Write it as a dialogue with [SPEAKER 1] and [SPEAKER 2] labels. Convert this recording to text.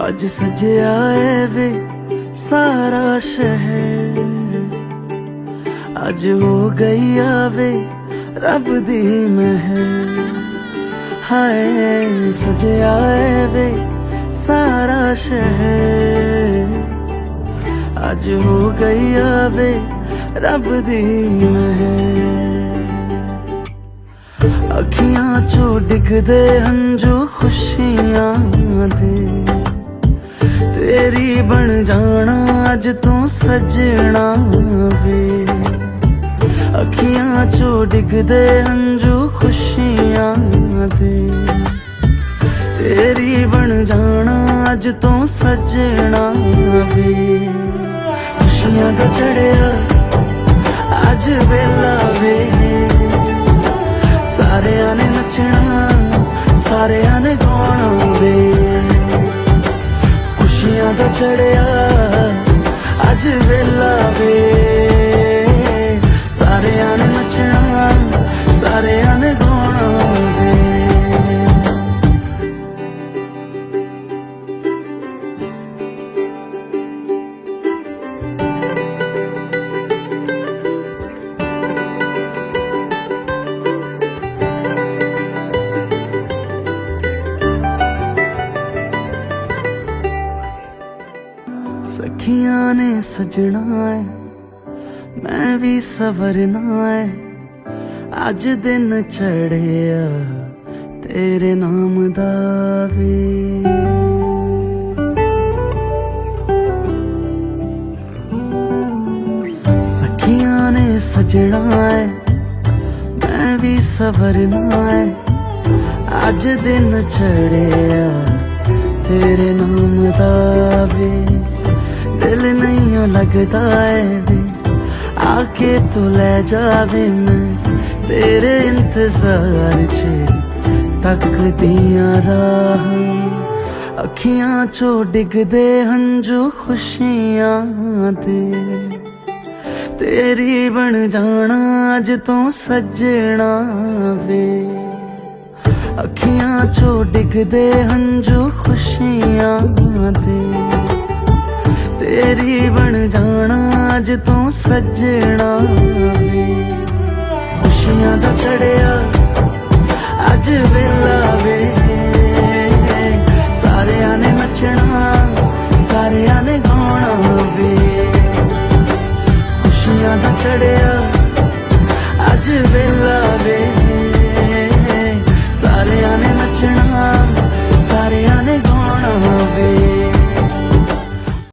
[SPEAKER 1] आज सजया है वे सारा शहर, आज हो गई आवे रब दी महर। हाय सजया है वे सारा शहर, आज हो गई आवे रब दी महर। अखियां चो डिगदे हंजू खुशियां दे, तेरी बन जाना अज तू सजना वे। अखियां चो डिगदे हंजू ਅੱਜ ਤੋਂ ਸਜਣਾ ਵੇ ਖੁਸ਼ੀਆਂ ਦਾ ਚੜਿਆ ਅੱਜ ਵੇਲਾ ਵੇ ਸਾਰਿਆਂ ਨੇ ਨੱਚਣਾ ਸਾਰਿਆਂ ਨੇ ਗਾਉਣਾ ਵੇ ਖੁਸ਼ੀਆਂ ਦਾ ਚੜਿਆ ਅੱਜ ਵੇਲਾ ਵੇ ਸਾਰਿਆਂ ਨੇ ਨੱਚਣਾ ਸਾਰਿਆਂ ਨੇ ਗਾਉਣਾ ਵੇ सखियां ने सजना है मैं भी सवरना है अज दिन चढ़िया तेरे नाम दा वे सखियां ने सजना है मैं भी सवरना है अज दिन चढ़िया तेरे नाम दा वे दिल नहीं लगता है वे आके तू ले जावे मैं तेरे इंतजार च तक दिया राह अखियां चो डिगदे हंजू खुशियां दे तेरी बन जाना अज तो सजना वे अखियां चो डिगदे हंजू खुशियां दे तेरी बन जाना अज तू सजना वे खुशियां दा चढ़िया अज वेला वे सारियां ने नचना सारियां ने गाना वे खुशियां दा चढ़िया अज वेला वे